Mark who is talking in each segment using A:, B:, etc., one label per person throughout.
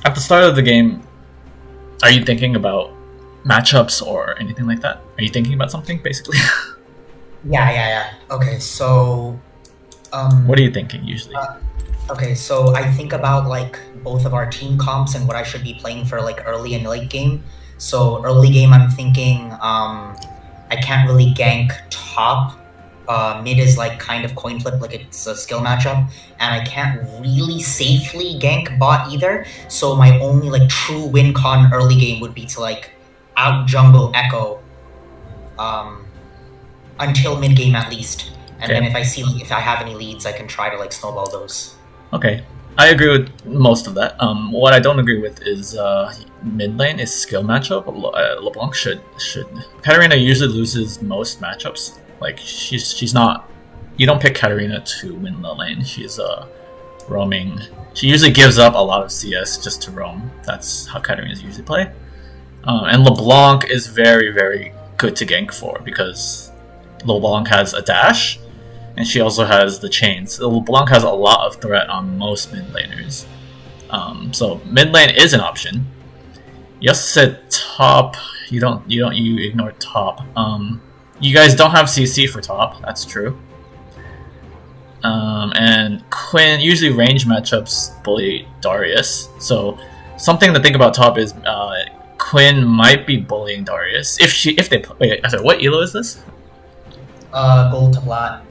A: at the start of the game, are you thinking about matchups or anything like that? Are you thinking about something basically?
B: Yeah. Okay, so
A: What are you thinking usually?
B: okay, so I think about like both of our team comps and what I should be playing for like early and late game. So early game, I'm thinking I can't really gank top. Mid is like kind of coin flip, like it's a skill matchup, and I can't really safely gank bot either. So my only like true win con early game would be to like out jungle Echo until mid game at least, and then if I have any leads, I can try to like snowball those.
A: Okay, I agree with most of that. What I don't agree with is mid lane is skill matchup. LeBlanc should. Katarina usually loses most matchups. Like she's not. You don't pick Katarina to win the lane. She's roaming. She usually gives up a lot of CS just to roam. That's how Katarinas usually play. And LeBlanc is very, very good to gank for because LeBlanc has a dash, and she also has the chains. LeBlanc has a lot of threat on most mid laners. So mid lane is an option. You also said top. You ignore top. You guys don't have CC for top. That's true. And Quinn usually range matchups bully Darius. So something to think about top is Quinn might be bullying Darius if they wait. Sorry, what elo is this?
B: Gold to plat.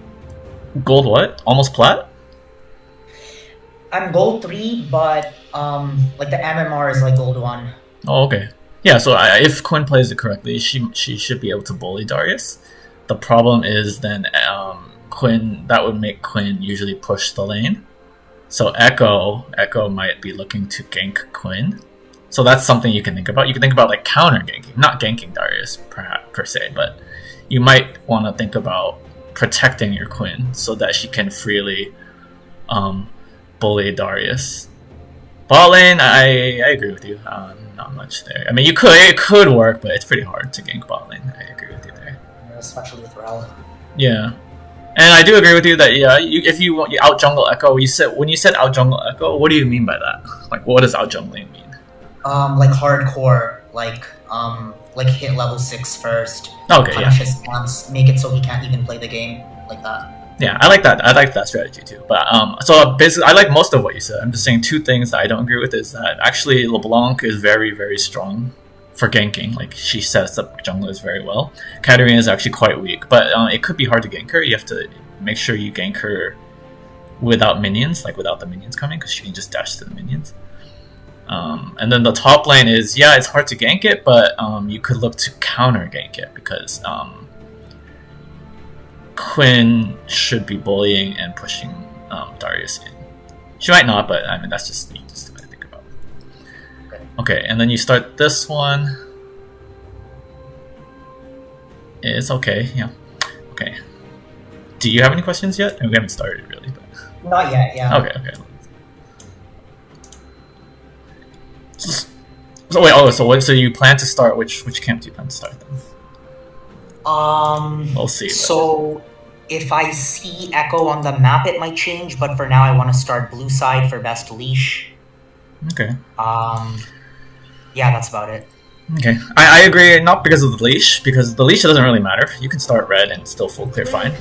A: Gold what? Almost plat?
B: I'm gold 3, but like the MMR is like gold 1.
A: Oh, okay. Yeah, so if Quinn plays it correctly, she should be able to bully Darius. The problem is then Quinn, that would make Quinn usually push the lane. So Echo might be looking to gank Quinn. So that's something you can think about. You can think about like counter ganking, not ganking Darius per se, but you might want to think about protecting your Quinn so that she can freely bully Darius. Bot lane, I agree with you. Not much there. I mean, it could work, but it's pretty hard to gank bot lane. I agree with you there.
B: Especially with Rel.
A: Yeah, and I do agree with you that if you want out jungle Echo, when you said out jungle Echo, what do you mean by that? Like, what does out jungling mean?
B: Like hardcore, like hit level 6 first.
A: Okay,
B: punish his stance, make it so he can't even play the game, like that.
A: Yeah, I like that. I like that strategy too. But so basically, I like most of what you said. I'm just saying two things that I don't agree with is that actually LeBlanc is very, very strong for ganking. Like she sets up junglers very well. Katarina is actually quite weak, but it could be hard to gank her. You have to make sure you gank her without minions, like without the minions coming, because she can just dash to the minions. And then the top lane is it's hard to gank it, but you could look to counter gank it because Quinn should be bullying and pushing Darius in. She might not, but I mean that's just me, just to think about. Okay, and then you start this one. It's okay, yeah. Okay. Do you have any questions yet? We haven't started really, but
B: not yet. Yeah.
A: Okay. So wait. So you plan to start which camp do you plan to start then? We'll see.
B: So if I see Echo on the map, it might change. But for now, I want to start blue side for best leash.
A: Okay.
B: Yeah, that's about it.
A: Okay, I agree. Not because of the leash, because the leash doesn't really matter. You can start red and still full clear fine.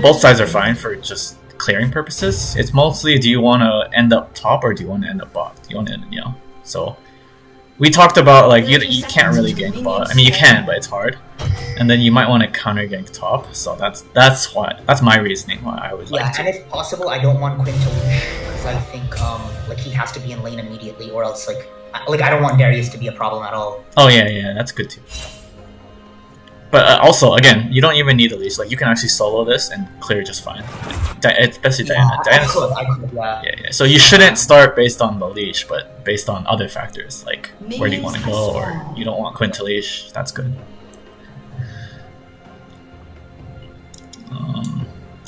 A: Both sides are fine for just clearing purposes. It's mostly, do you want to end up top or do you want to end up bot? Do you want to So we talked about like you can't really gank bot. I mean you can, but it's hard. And then you might want to counter gank top. So that's my reasoning why I would like to.
B: And if possible, I don't want Quinn to leash because I think like he has to be in lane immediately, or else like I don't want Darius to be a problem at all.
A: Oh yeah, that's good too. But also, again, you don't even need a leash. Like you can actually solo this and clear just fine. Especially Diana.
B: I could,
A: yeah. So you shouldn't start based on the leash, but based on other factors like where do you want to go, or you don't want Quinn to leash. That's good.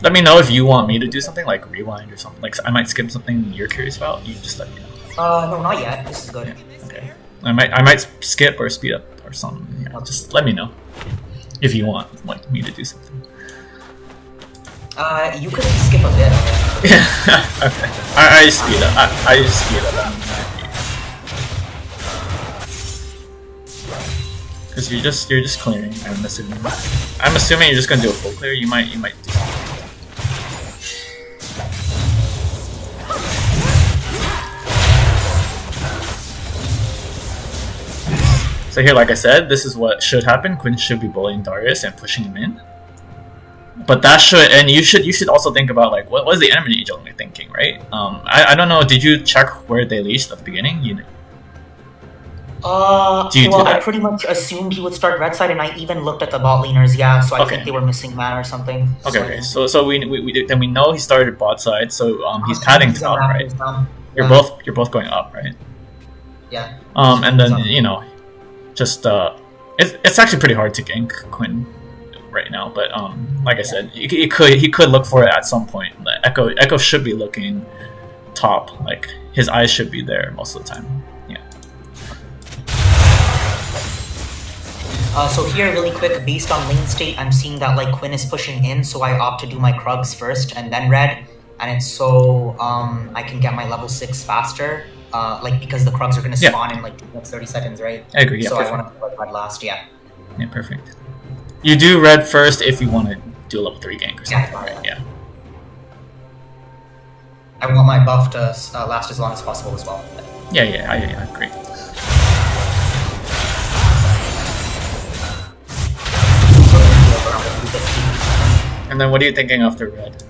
A: Let me know if you want me to do something like rewind or something. Like I might skip something you're curious about. You just let me know.
B: No, not yet. This is good.
A: Yeah, okay. I might skip or speed up or something. Yeah, just let me know if you want me to do something.
B: You could skip a bit.
A: Yeah. Okay. I speed up. I just speed up. Because you're just clearing. I'm assuming. I'm assuming you're just gonna do a full clear. You might do. So here, like I said, this is what should happen. Quinn should be bullying Darius and pushing him in. But that should, and you should also think about like what was the enemy only thinking, right? I don't know. Did you check where they leashed at the beginning? You know.
B: I pretty much assumed he would start red side, and I even looked at the bot laners. Yeah, so I think they were missing man or something.
A: Okay. So we then we know he started bot side. So he's padding top, right? You're both going up, right?
B: Yeah.
A: And then you know, just it's actually pretty hard to gank Quinn right now, but like I said, he could look for it at some point. Like Echo should be looking top. Like his eyes should be there most of the time.
B: So here, really quick, based on lane state, I'm seeing that like Quinn is pushing in, so I opt to do my Krugs first and then red, and it's so I can get my level 6 faster. Like because the Krugs are gonna spawn in like 30 seconds, right?
A: I agree. Yeah,
B: so
A: perfect.
B: I want to do red last. Yeah.
A: Yeah, perfect. You do red first if you want to do a level 3 gank or something, right? Yeah.
B: I want my buff to last as long as possible as well.
A: Yeah, I agree. And then what are you thinking after red?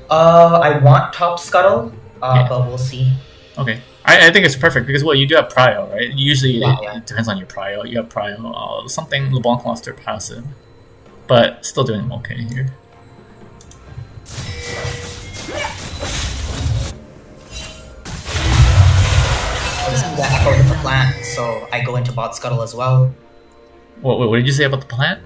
B: I want top scuttle, but we'll see.
A: Okay. I think it's perfect because you do have prio, right? Usually it depends on your prio. You have prio, something LeBlanc lost their passive, but still doing okay here.
B: I see that Echo hit the plant, so I go into bot scuttle as well.
A: What did you say about the plant?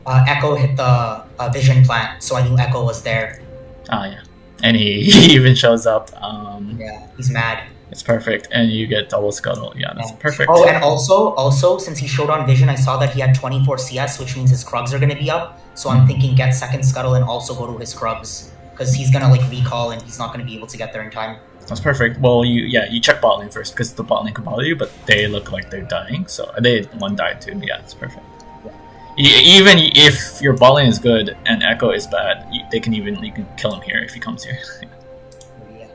B: Echo hit the vision plant, so I knew Echo was there.
A: Ah, yeah. And he even shows up.
B: Yeah, he's mad.
A: It's perfect, and you get double scuttle. Yeah, that's perfect.
B: Oh, and also, since he showed on vision, I saw that he had 24 CS, which means his Krugs are gonna be up. So I'm thinking get second scuttle and also go to his Krugs, because he's gonna like recall and he's not gonna be able to get there in time.
A: That's perfect. Well, you check bot lane first because the bot lane can bother you, but they look like they're dying. So one died too. Yeah, it's perfect. Even if your bot lane is good and Echo is bad, you can kill him here if he comes here.
B: Yeah.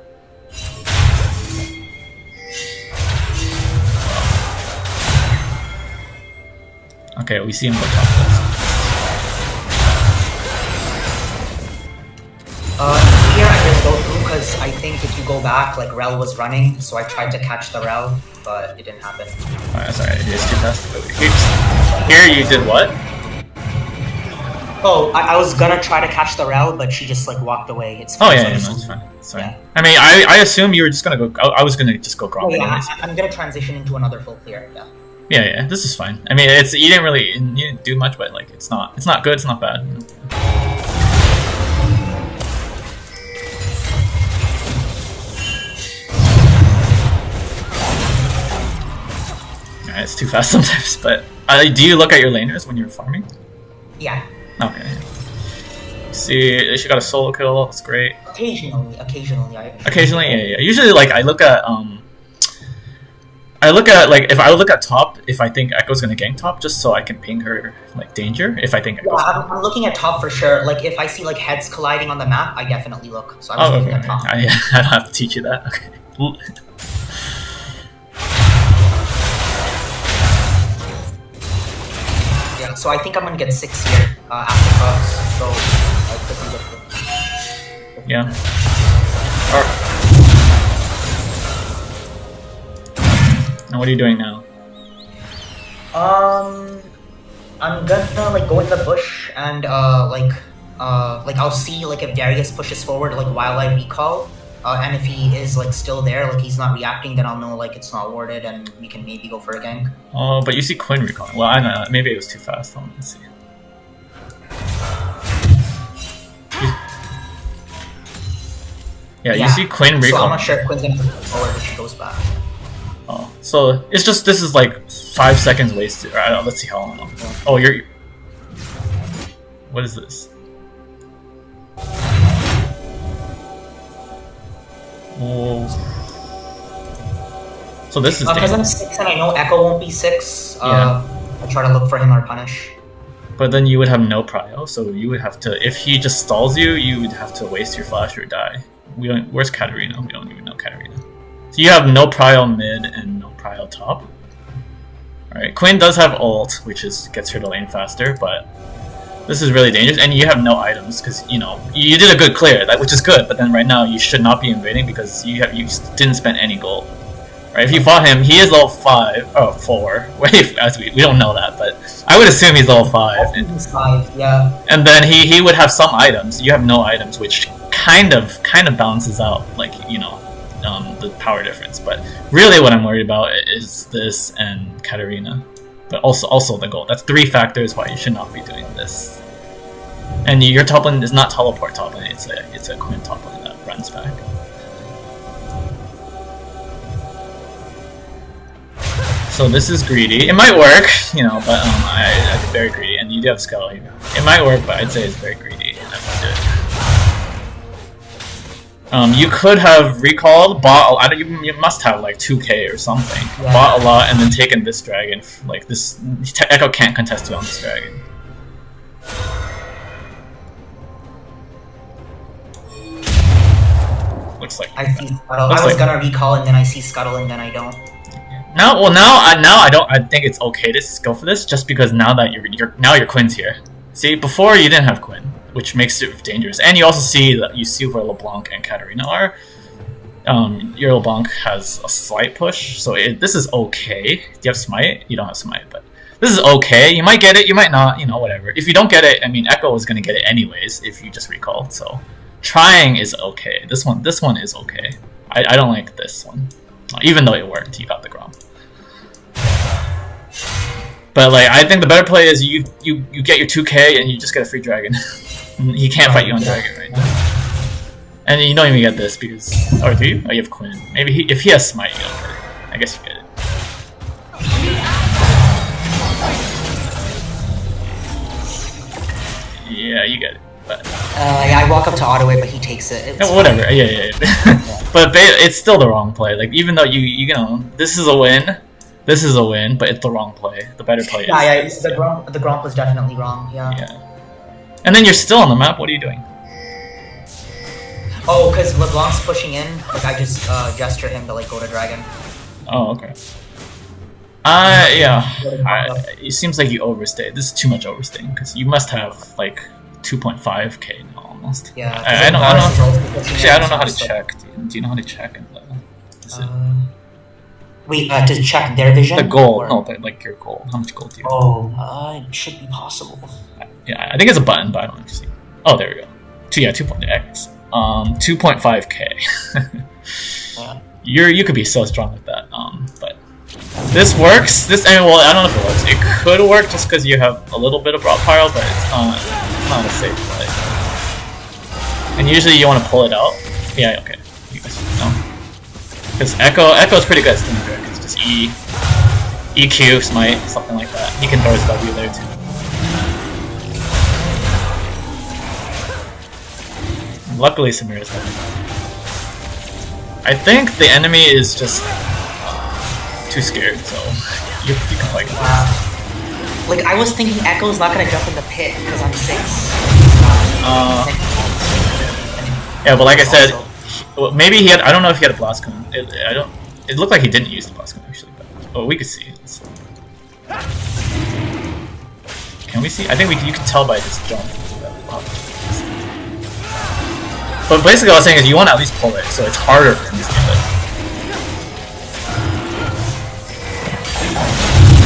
A: Okay, we see him go top.
B: Here I just go through because I think if you go back, like Rel was running, so I tried to catch the Rel, but it didn't happen.
A: Alright, sorry, it is too fast. Here you did what?
B: Oh, I was gonna try to catch the Rel, but she just like walked away. It's fine.
A: Oh yeah, that's fine. It's fine. Yeah. I mean, I assume you were just gonna go. I was gonna just go Gromp.
B: Oh, yeah, I'm gonna transition into another full clear. Yeah.
A: Yeah, this is fine. I mean, you didn't do much, but like it's not good, it's not bad. It's too fast sometimes, but do you look at your laners when you're farming?
B: Yeah.
A: Okay. See, she got a solo kill. That's great.
B: Occasionally.
A: Occasionally, yeah. Usually, like I look at like if I look at top, if I think Echo's gonna gank top, just so I can ping her like danger. If I think Echo's
B: I'm looking at top for sure. Like if I see like heads colliding on the map, I definitely look. So I was looking at top.
A: I don't have to teach you that. Okay.
B: Yeah, so I think I'm gonna get 6 here after Krugs, so I quickly get them.
A: Yeah. And what are you doing now?
B: I'm gonna like go in the bush and like I'll see like if Darius pushes forward like while I recall. And if he is like still there, like he's not reacting, then I'll know like it's not warded, and we can maybe go for a gank.
A: Oh, but you see Quinn recalling. Well, I know maybe it was too fast. Let's see. You see Quinn recalling.
B: So I'm not sure if Quinn's gonna push forward if she goes back.
A: Oh, so it's just this is like 5 seconds wasted. Alright, let's see how long. Oh, you're. What is this? Whoa. So this is
B: because I'm 6 and I know Echo won't be 6. I try to look for him or punish.
A: But then you would have no prio, so you would have to. If he just stalls you, you would have to waste your flash or die. We don't. Where's Katarina? We don't even know Katarina. So you have no prio mid and no prio top. Alright, Quinn does have ult, which gets her to lane faster, but this is really dangerous. And you have no items because you did a good clear, which is good. But then right now you should not be invading because you didn't spend any gold. Right, if you fought him, he is level 5, or 4. Wait, we don't know that, but I would assume he's level 5.
B: He's 5, yeah.
A: And then he would have some items. You have no items, which kind of balances out, like, the power difference. But really what I'm worried about is this and Katarina. But also the gold. That's 3 factors why you should not be doing this. And your top lane is not teleport top lane, it's a Quinn top lane that runs back. So this is greedy. It might work, but I'm very greedy, and you do have Skull here. It might work, but I'd say it's very greedy, and I wouldn't do it. You could have recalled, bought. You must have like 2k or something. Yeah. Bought a lot, and then taken this dragon. Like this, Echo can't contest you on this dragon. Looks like
B: I see Scuttle. I was gonna recall, and then I see Scuttle, and then I don't.
A: Now I don't. I think it's okay to go for this, just because now that your Quinn's here. See, before you didn't have Quinn, which makes it dangerous, and you also see where LeBlanc and Katarina are. Your LeBlanc has a slight push, so this is okay. Do you have Smite? You don't have Smite, but this is okay. You might get it, you might not. Whatever. If you don't get it, I mean, Echo is gonna get it anyways if you just recall. So trying is okay. This one is okay. I don't like this one. Even though it worked, you got the Grom. But like, I think the better play is you get your 2k and you just get a free dragon. He can't fight you on dragon right now. And you don't even get this because, or do you? Oh, you have Quinn. Maybe if he has Smite, you don't get it. I guess you get it. Yeah, you get it. But
B: yeah, I walk up to Ottaway, but he takes it.
A: Yeah, whatever. Yeah. But it's still the wrong play. Like, even though this is a win, but it's the wrong play. The better play is
B: the Gromp was definitely wrong. Yeah.
A: And then you're still on the map. What are you doing?
B: Oh, because LeBlanc's pushing in. Like, I just gesture him to like go to dragon.
A: Oh, okay. Yeah. It seems like you overstayed. This is too much overstaying because you must have like 2.5k now almost.
B: Yeah.
A: I don't know. Actually, I don't know how to check. Do you know how to check?
B: Wait, to check their vision?
A: The goal. No, but like your goal. How much gold do you have?
B: Oh, it should be possible.
A: Yeah, I think it's a button, but I don't actually see. Oh, there we go. 2.x. 2.5k. Yeah. You could be so strong with that. But this works. I don't know if it works. It could work just because you have a little bit of broad pyro, but it's not a safe play. And usually you want to pull it out. Yeah, okay. You guys know. Because Echo's pretty good at Sting Trick. It's just EQ, Smite, something like that. He can throw his W there too. Luckily, Samira's there. I think the enemy is just too scared, so you can fight this.
B: Like, I was thinking Echo's not gonna jump in the pit because I'm 6.
A: Yeah, but like I said, maybe he had. I don't know if he had a blast cone. It looked like he didn't use the blast cone actually, but we could see. Can we see? I think you can tell by his jump. But basically, what I was saying is you want to at least pull it, so it's harder for him to get it.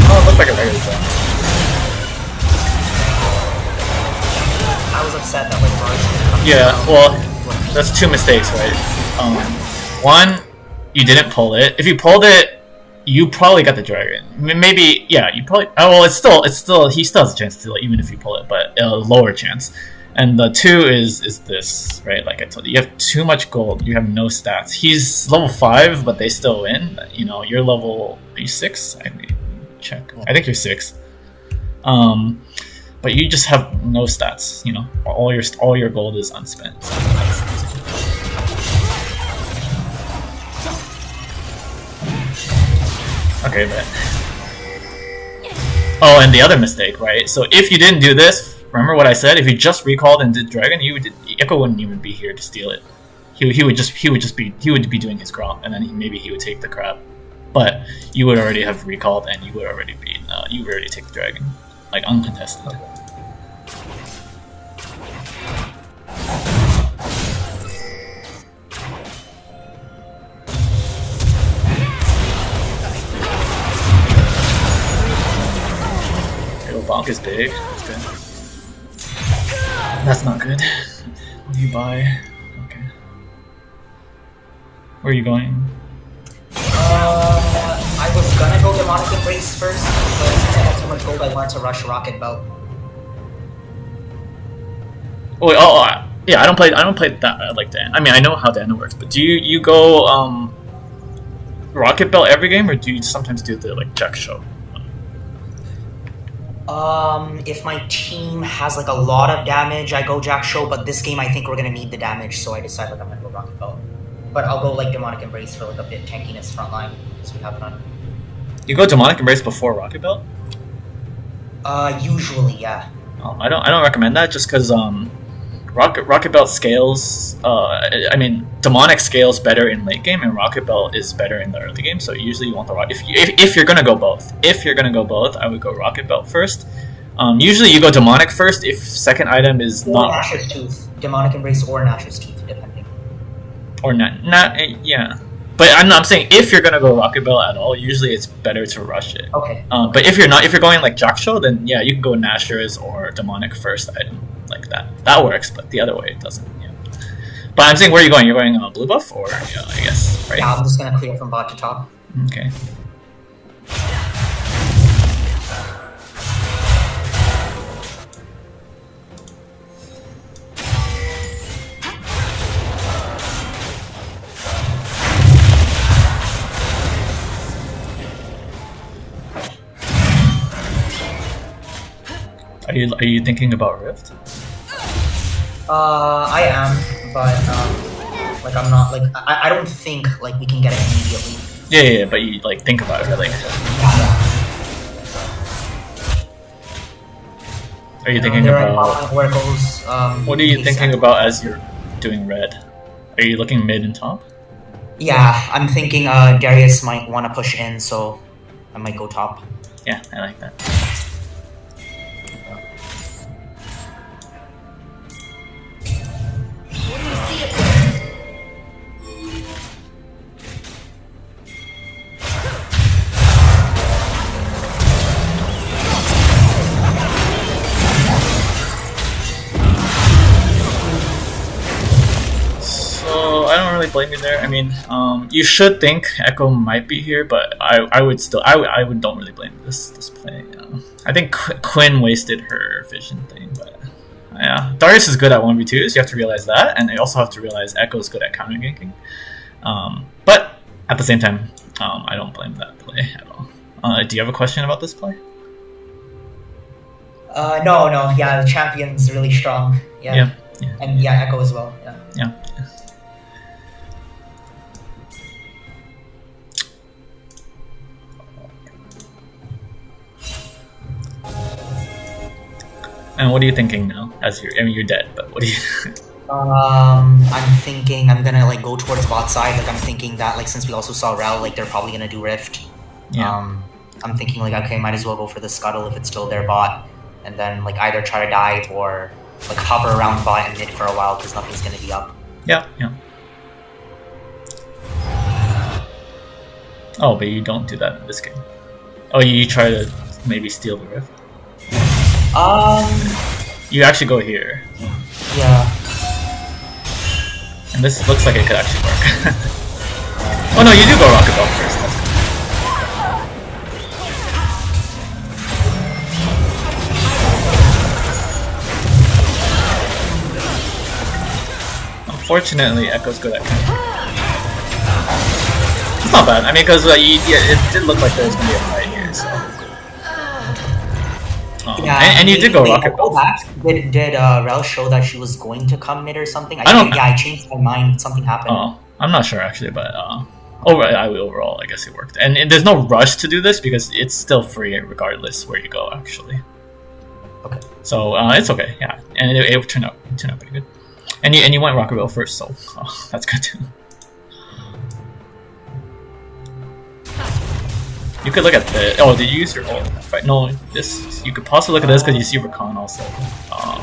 A: Oh, it looked like a regular jump.
B: I was upset that like bars.
A: Yeah, well, that's 2 mistakes, right? One, you didn't pull it. If you pulled it, you probably got the dragon. Maybe, yeah, you probably. Oh well, it's still. He still has a chance to steal it, even if you pull it, but a lower chance. And the 2 is this, right? Like I told you, you have too much gold. You have no stats. He's level 5, but they still win. You're level. Are you 6? I mean, check. I think you're 6. But you just have no stats. All your gold is unspent. So okay, but Oh, and the other mistake, right? So if you didn't do this, remember what I said? If you just recalled and did dragon, Echo wouldn't even be here to steal it. He would be doing his crop, and then maybe he would take the crab. But you would already have recalled, and you would already be you would already take the dragon, like uncontested. Bonk is big. That's good. That's not good. What do you buy? Okay. Where are you going?
B: I was gonna go Demonic Embrace first, but since I had so much gold, I wanted to rush Rocket Belt.
A: Oh, yeah. I don't play that like Dan. I mean, I know how Dana works, but do you go Rocket Belt every game, or do you sometimes do the like Jack Show?
B: If my team has like a lot of damage, I go Jack Show, but this game I think we're gonna need the damage, so I decided I'm gonna go Rocket Belt. But I'll go like Demonic Embrace for like a bit tankiness frontline, because we have none.
A: You go Demonic Embrace before Rocket Belt?
B: Usually, yeah.
A: I don't recommend that just because Rocket Belt scales. I mean, Demonic scales better in late game, and Rocket Belt is better in the early game. So usually you want the if you're gonna go both. If you're gonna go both, I would go Rocket Belt first. Usually you go Demonic first if second item is
B: or
A: not
B: Nash's Tooth, Demonic Embrace or Nash's Tooth, depending.
A: Or not yeah. But I'm saying if you're gonna go Rocket Belt at all, usually it's better to rush it.
B: Okay.
A: But if you're going like Jack Show, then yeah, you can go Nashers or Demonic first item like that. That works, but the other way it doesn't. Yeah. But I'm saying where are you going? You're going blue buff or I guess right?
B: Yeah, I'm just gonna clear from bot to top.
A: Okay. Are you thinking about Rift?
B: I am, but like I'm not like I don't think like we can get it immediately.
A: Yeah, but you like think about it, like. Are you thinking about
B: where it goes?
A: What are you thinking about as you're doing red? Are you looking mid and top?
B: Yeah, I'm thinking Darius might want to push in, so I might go top.
A: Yeah, I like that. I don't really blame you there. I mean, you should think Echo might be here, but I would don't really blame this play. I think Quinn wasted her vision thing, but yeah, Darius is good at 1v2s. You have to realize that, and you also have to realize Echo's good at counter ganking. But at the same time, I don't blame that play at all. Do you have a question about this play?
B: No. Yeah, the champion's really strong. Yeah. And yeah, Echo as well.
A: Yeah. And what are you thinking now? You're dead, but what do you?
B: I'm thinking I'm gonna like go towards bot side. Like I'm thinking that like since we also saw Rel, like they're probably gonna do Rift.
A: Yeah.
B: I'm thinking like okay, might as well go for the scuttle if it's still their bot, and then like either try to dive or like hover around bot and mid for a while because nothing's gonna be up.
A: Yeah. Oh, but you don't do that in this game. Oh, you try to maybe steal the Rift. You actually go here.
B: Yeah.
A: And this looks like it could actually work. Oh no, you do go Rocket Belt first. That's good. Unfortunately, Echo's good at counter. It's not bad. I mean, because it did look like there was going to be a fight here, so.
B: Yeah,
A: and you did go Rocket Belt.
B: Did Rel show that she was going to come mid or something? I changed my mind. Something happened.
A: Oh, I'm not sure actually, but Overall, I guess it worked. And there's no rush to do this because it's still free regardless where you go, actually.
B: Okay.
A: So it's okay, yeah. And it turned out pretty good. And you went Rocket Bell first, so that's good too. You could look at the. Oh, did you use your ult? Right? No, this. You could possibly look at this because you see Rakan also.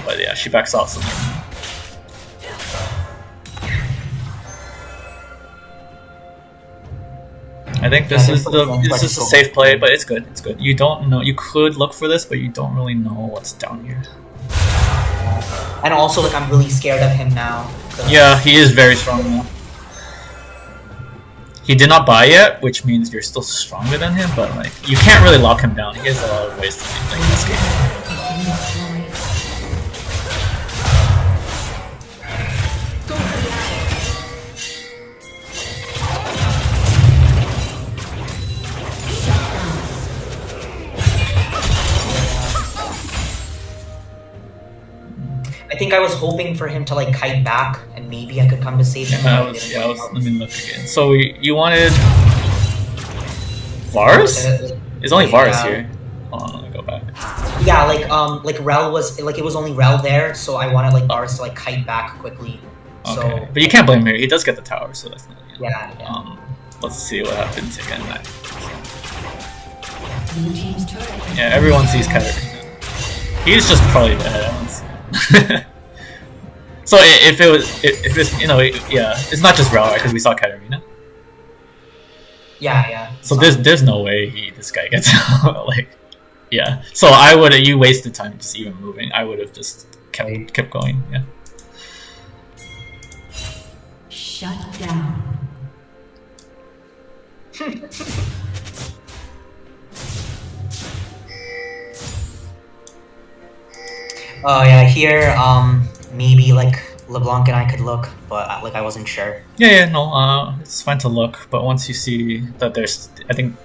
A: But yeah, she backs off something. I think this is a safe play, but it's good. It's good. You don't know. You could look for this, but you don't really know what's down here.
B: And also, like, I'm really scared of him now.
A: Yeah, he is very strong now. He did not buy yet, which means you're still stronger than him, but like you can't really lock him down. He has a lot of ways to beat like this game.
B: I think I was hoping for him to like kite back, and maybe I could come to save him.
A: Let me look again. So you wanted Varus? It's only Varus here. Hold on, let me go back.
B: Yeah, like Rel was like it was only Rel there, so I wanted like Varus to like kite back quickly.
A: Okay,
B: so,
A: but you can't blame him. He does get the tower, so that's not.
B: Yeah.
A: Let's see what happens again. Yeah, everyone sees Katarina. He's just probably dead. So if it's yeah, it's not just Rel, right? Because we saw Katarina.
B: Yeah.
A: So there's no way this guy gets out. Like, yeah. So you wasted time just even moving. I would have just kept going. Yeah.
C: Shut down.
B: Oh yeah, here maybe like LeBlanc and I could look, but like I wasn't sure.
A: Yeah, no, it's fine to look, but once you see that there's, I think,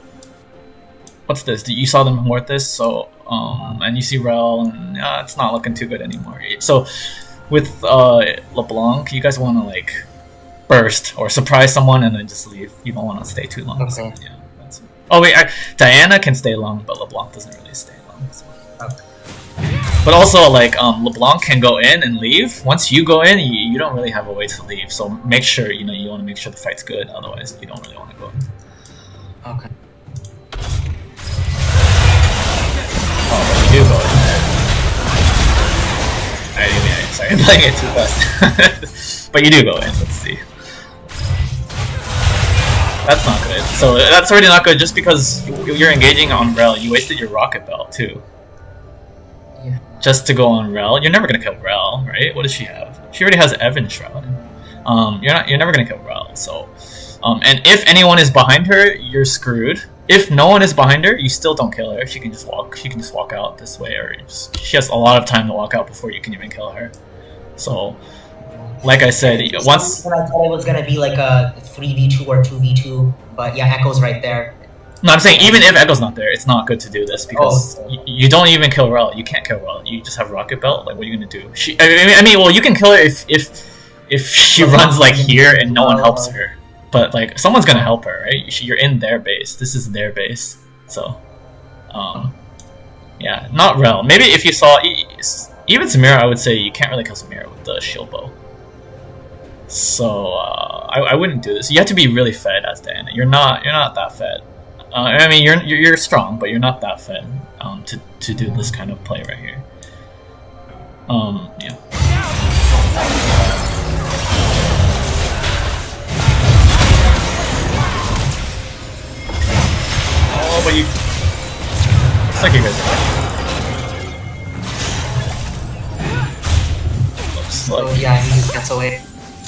A: what's this? You saw them more at this, so and you see Rel, and it's not looking too good anymore. So with LeBlanc, you guys want to like burst or surprise someone and then just leave. You don't want to stay too long.
B: Okay.
A: So, yeah. Oh wait, Diana can stay long, but LeBlanc doesn't really stay long. So.
B: Okay.
A: But also, like, LeBlanc can go in and leave. Once you go in, you don't really have a way to leave. So make sure, you want to make sure the fight's good. Otherwise, you don't really want to go in.
B: Okay.
A: Oh, but you do go in. Sorry, I'm playing it too fast. But you do go in. Let's see. That's not good. So that's already not good just because you're engaging on Rel. You wasted your Rocket Belt, too. Just to go on Rel, you're never gonna kill Rel, right? What does she have? She already has Evan Shroud. You're never gonna kill Rel. So, and if anyone is behind her, you're screwed. If no one is behind her, you still don't kill her. She can just walk out this way, or she has a lot of time to walk out before you can even kill her. So, like I said, once
B: I thought it was gonna be like a 3v2 or 2v2, but yeah, Echo's right there.
A: No, I'm saying even if Echo's not there, it's not good to do this because you don't even kill Rel. You can't kill Rel. You just have Rocket Belt. Like, what are you gonna do? Well, you can kill her if she runs like here and no one helps her. But like, someone's gonna help her, right? You're in their base. This is their base. So, yeah, not Rel. Maybe if you saw even Samira, I would say you can't really kill Samira with the shield bow. So I wouldn't do this. You have to be really fed as Diana. You're not that fed. You're strong, but you're not that fed to do this kind of play right here. Yeah. Oh, but you. Looks like you guys are. Looks like.
B: Yeah, he just gets away.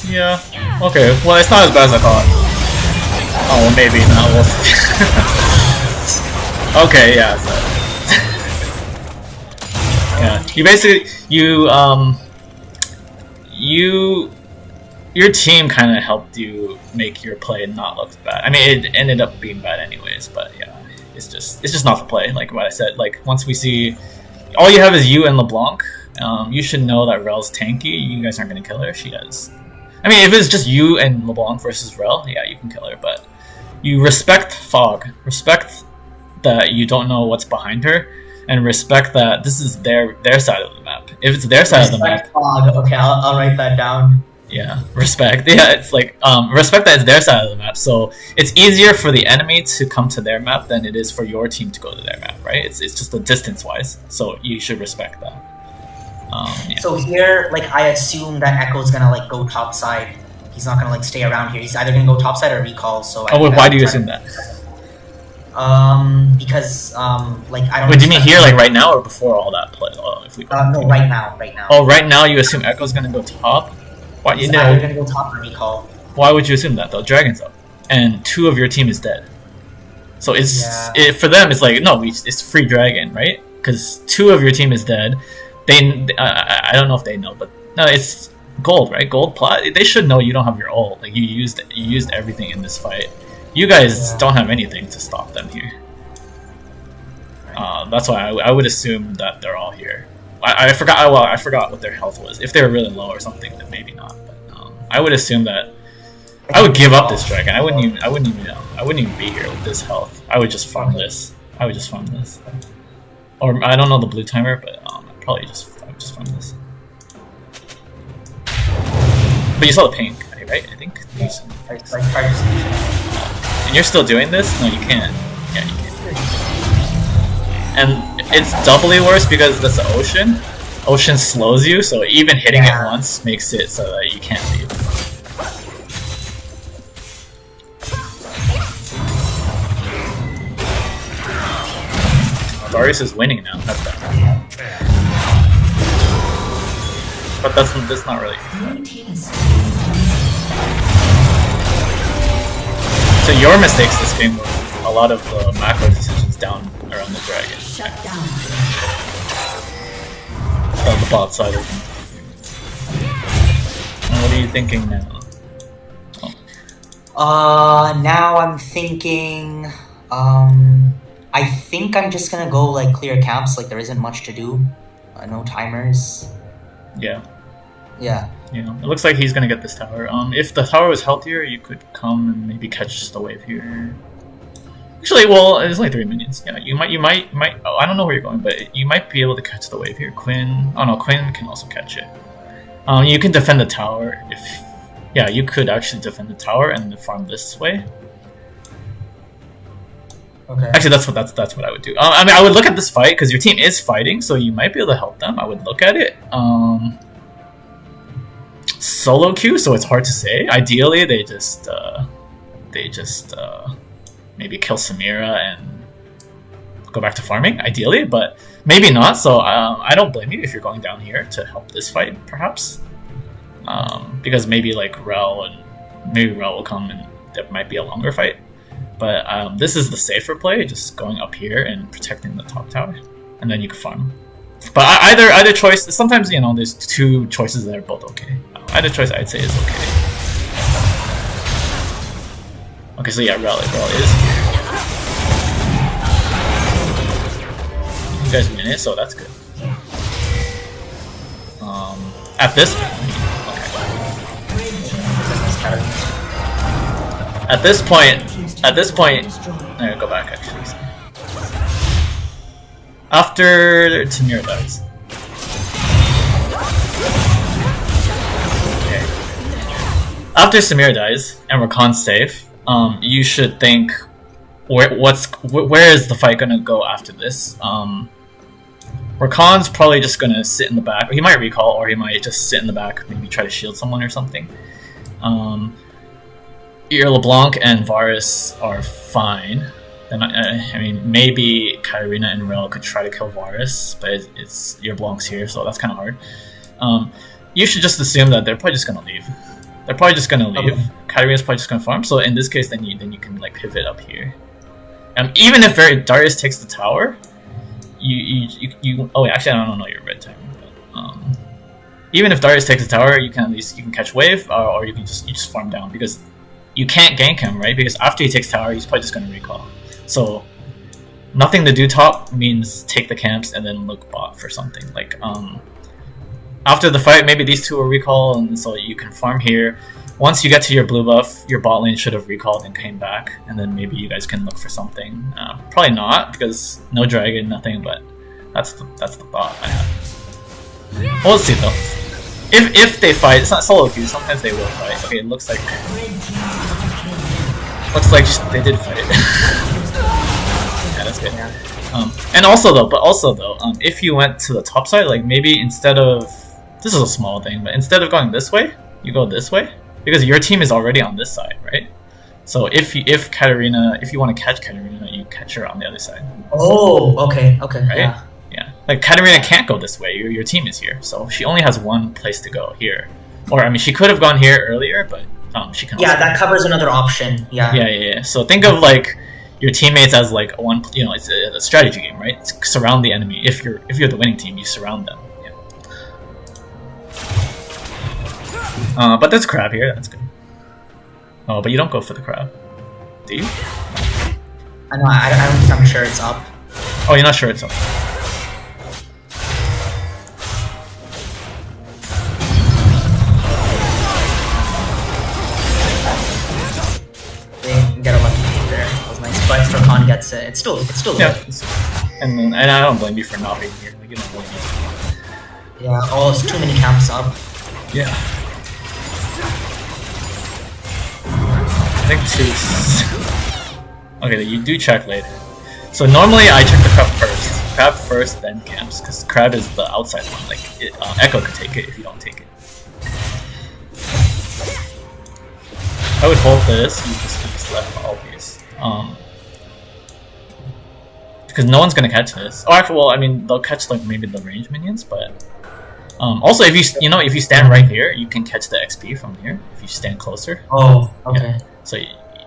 A: Yeah. Okay. Well, it's not as bad as I thought. Oh, well, maybe not. We'll see. Okay, yeah. So. Yeah. You basically your team kind of helped you make your play not look bad. I mean, it ended up being bad anyways, but yeah, it's just not the play. Like what I said. Like once we see, all you have is you and LeBlanc. You should know that Rel's tanky. You guys aren't gonna kill her. She has. I mean, if it's just you and LeBlanc versus Rel, yeah, you can kill her. But you respect Fog, respect that you don't know what's behind her, and respect that this is their side of the map. If it's their side of the map,
B: Okay, I'll write that down.
A: yeah, respect. Yeah, it's like respect that it's their side of the map. So it's easier for the enemy to come to their map than it is for your team to go to their map, right? It's just the distance wise. So you should respect that. Yeah.
B: So here, like, I assume that Echo's gonna like go top side. He's not gonna like stay around here. He's either gonna go top side or recall. So
A: Why do you assume that?
B: Because like I don't.
A: Wait, do you mean here, like right now, or before all that play? If we
B: no, right now, right now.
A: Oh, right now you assume Echo's gonna go top. Why
B: He's either gonna go top or recall.
A: Why would you assume that though? Dragon's up, and 2 of your team is dead. So it's for them. It's like no, it's free dragon, right? Because 2 of your team is dead. I don't know if they know, but no, it's gold, right? Gold plat. They should know you don't have your ult. Like you used everything in this fight. You guys don't have anything to stop them here. That's why I would assume that they're all here. I forgot. Well, I forgot what their health was. If they were really low or something, then maybe not. But I would assume that I would give up this dragon. I wouldn't even be here with this health. I would just farm this. Or I don't know the blue timer, but I would just farm this. But you saw the pink, right? I think. And you're still doing this? No, you can't. Yeah, you can't. And it's doubly worse because that's the ocean. Ocean slows you, so even hitting it once makes it so that you can't leave. Darius is winning now. That's bad. But that's not really. So your mistakes this game were a lot of macro decisions down around the dragon.
C: Shut down.
A: On the bot side of them. And what are you thinking now?
B: Now I'm thinking, I think I'm just gonna go like clear camps. Like there isn't much to do. No timers.
A: Yeah.
B: Yeah.
A: Yeah. It looks like he's gonna get this tower. If the tower was healthier, you could come and maybe catch the wave here. Actually, well, it's only 3 minions. Yeah, you might. Oh, I don't know where you're going, but you might be able to catch the wave here. Quinn. Oh no, Quinn can also catch it. You can defend the tower if. Yeah, you could actually defend the tower and farm this way.
B: Okay.
A: Actually, that's what I would do. I mean, I would look at this fight because your team is fighting, so you might be able to help them. I would look at it. Solo queue, so it's hard to say. Ideally, they just maybe kill Samira and go back to farming. Ideally, but maybe not. So I don't blame you if you're going down here to help this fight, perhaps. Because maybe like Rel will come and there might be a longer fight. But this is the safer play, just going up here and protecting the top tower, and then you can farm. But either choice. Sometimes there's 2 choices that are both okay. Either choice I'd say is okay. Okay, so yeah, Rel is here. You guys win it, so that's good. At this point, At this point, I'm gonna go back actually. After Tamir dies. Okay. After Samir dies and Rakan's safe, you should think where is the fight gonna go after this? Rakan's probably just gonna sit in the back. He might recall, or he might just sit in the back, maybe try to shield someone or something. Your LeBlanc and Varus are fine. Then I mean, maybe Katarina and Rel could try to kill Varus, but it's your Blanc's here, so that's kind of hard. You should just assume that they're probably just gonna leave. They're probably just gonna leave. Okay. Katarina's probably just gonna farm. So in this case, then you can like pivot up here. Even if Darius takes the tower, you oh wait, actually I don't know your red time. But, even if Darius takes the tower, you can at least catch wave, or you just farm down because you can't gank him, right? Because after he takes tower, he's probably just gonna recall. So nothing to do top means take the camps and then look bot for something. Like after the fight, maybe these 2 will recall, and so you can farm here. once you get to your blue buff, your bot lane should have recalled and came back, and then maybe you guys can look for something. Probably not, because no dragon, nothing, but that's the thought I have. We'll see though. If they fight, it's not solo queue, sometimes they will fight. Okay, it looks like they did fight. Yeah, that's good. And also though, if you went to the top side, like maybe instead of, this is a small thing, but instead of going this way, you go this way, because your team is already on this side, right? So if Katarina, if you want to catch Katarina, you catch her on the other side.
B: Oh, okay,
A: right?
B: Yeah.
A: Yeah, like Katarina can't go this way. Your team is here, so she only has one place to go here. Or I mean, she could have gone here earlier, but she can.
B: Yeah, that covers another option. Yeah.
A: Yeah. So think of like your teammates as like one. You know, it's a strategy game, right? Surround the enemy. If you're the winning team, you surround them. Yeah. But there's crab here. That's good. Oh, but you don't go for the crab, do you?
B: I know. I'm sure it's up.
A: Oh, you're not sure it's up.
B: Get a lucky hit there. That was nice. But Rakan gets it. It's still
A: Yeah.
B: good.
A: And I don't blame you for not being here. Like, you don't blame me.
B: Yeah. Oh, it's too many camps up.
A: Yeah. I think two. Okay, you do check later. So normally I check the crab first. Crab first, then camps, because crab is the outside one. Like Echo could take it if you don't take it. I would hold this. You just left obvious. Because no one's gonna catch this. Oh, actually, well, I mean, they'll catch like maybe the range minions, but also if you stand right here, you can catch the XP from here if you stand closer.
B: Oh, okay.
A: Yeah. So,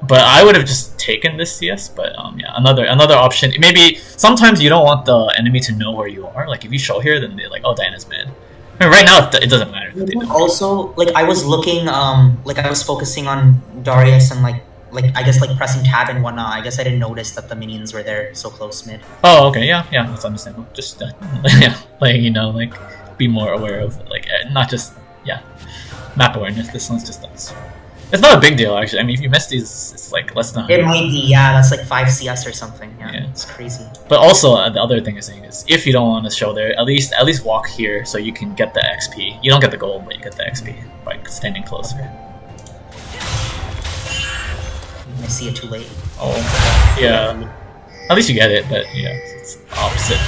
A: but I would have just taken this CS. But yeah, another option. Maybe sometimes you don't want the enemy to know where you are. Like if you show here, then they're like, oh, Diana's mid. I mean, right now it doesn't matter.
B: Also, like I was looking, like I was focusing on Darius and like I guess like pressing tab and whatnot. I guess I didn't notice that the minions were there so close mid.
A: Oh, okay, yeah, that's understandable. Just yeah, like like be more aware of like not just map awareness. This one's just us. It's not a big deal actually. I mean, if you miss these, it's like less than 100.
B: It might be, yeah. That's like 5 CS or something. Yeah. It's crazy.
A: But also the other thing I'm saying is, if you don't want to show there, at least walk here so you can get the XP. You don't get the gold, but you get the XP by standing closer.
B: I see it too late.
A: Oh, yeah. At least you get it, but yeah, it's opposite.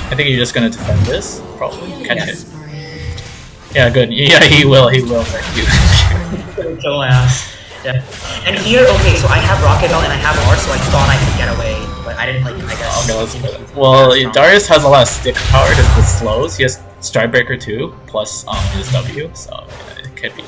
A: I think you're just gonna defend this, probably catch it. Yeah, good. Yeah, he will. Thank you.
B: Kill my ass. Yeah. And here, okay, so I have Rocket Belt and I have R, so I thought I could get away, but I didn't, like, I guess.
A: Okay, let's go. Well, Darius has a lot of stick power because it slows. He has Strikebreaker too, plus his W, so yeah, it could be.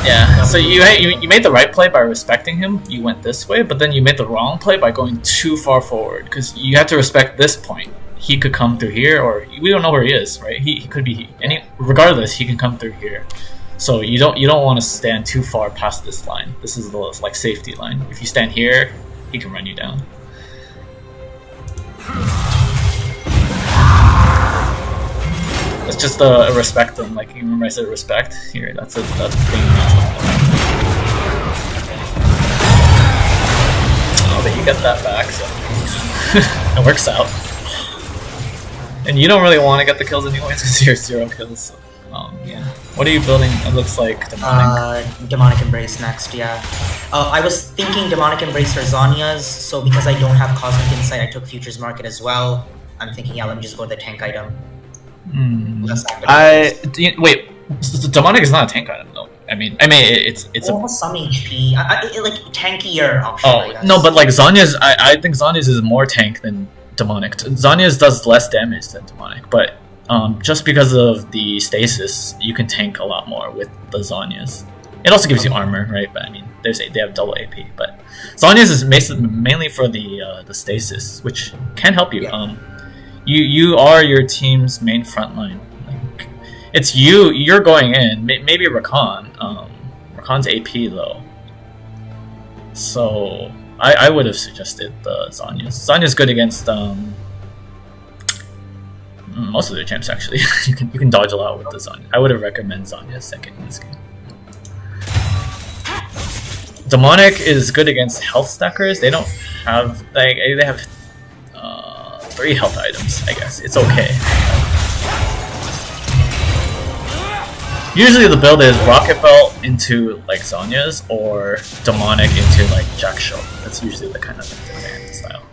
A: Yeah, so you made the right play by respecting him. You went this way, but then you made the wrong play by going too far forward because you have to respect this point. He could come through here, or we don't know where he is, right? He could be regardless. He can come through here, so you don't want to stand too far past this line. This is the like safety line. If you stand here, he can run you down. It's just a respect thing. Like you remember I said respect here. That's the thing. Oh, but you get that back, so it works out. And you don't really want to get the kills anyways because you're 0 kills. So, yeah. What are you building? It looks like demonic.
B: Demonic Embrace next. Yeah. I was thinking Demonic Embrace or Zhonya's. So because I don't have Cosmic Insight, I took Futures Market as well. I'm thinking, yeah, let me just go to the tank item.
A: Wait. Demonic is not a tank item though. I mean, it's
B: some HP. Like tankier option.
A: Oh
B: I guess.
A: no, but like Zhonya's, I think Zhonya's is more tank than Demonic. Zhonya's does less damage than Demonic, but just because of the stasis, you can tank a lot more with the Zhonya's. It also gives you armor, right? But I mean, they have double AP. But Zhonya's is mainly for the stasis, which can help you.
B: Yeah.
A: You are your team's main front line. Like, it's you're going in. Maybe Rakan. Rakan's AP though. So I would have suggested the Zhonya's. Zhonya's good against most of their champs actually. you can dodge a lot with the Zhonya. I would have recommended Zhonya second in this game. Demonic is good against health stackers. They don't have they have 3 health items. I guess it's okay. Usually the build is Rocket Belt into like Zhonya's or Demonic into like Jack Show. That's usually the kind of fan style.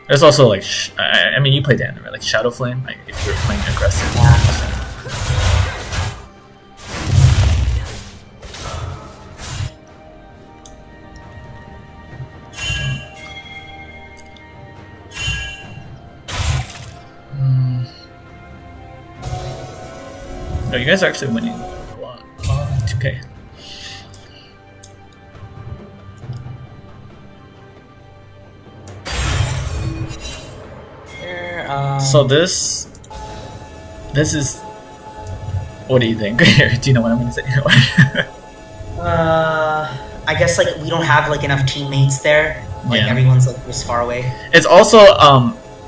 A: There's also like, I mean you play Diana, right? Like Shadow Flame, like, if you're playing aggressive. No, you guys are actually winning a lot. 2K. So this is. What do you think? Do you know what I'm gonna say?
B: I guess like we don't have like enough teammates there. Like everyone's like just far away.
A: It's also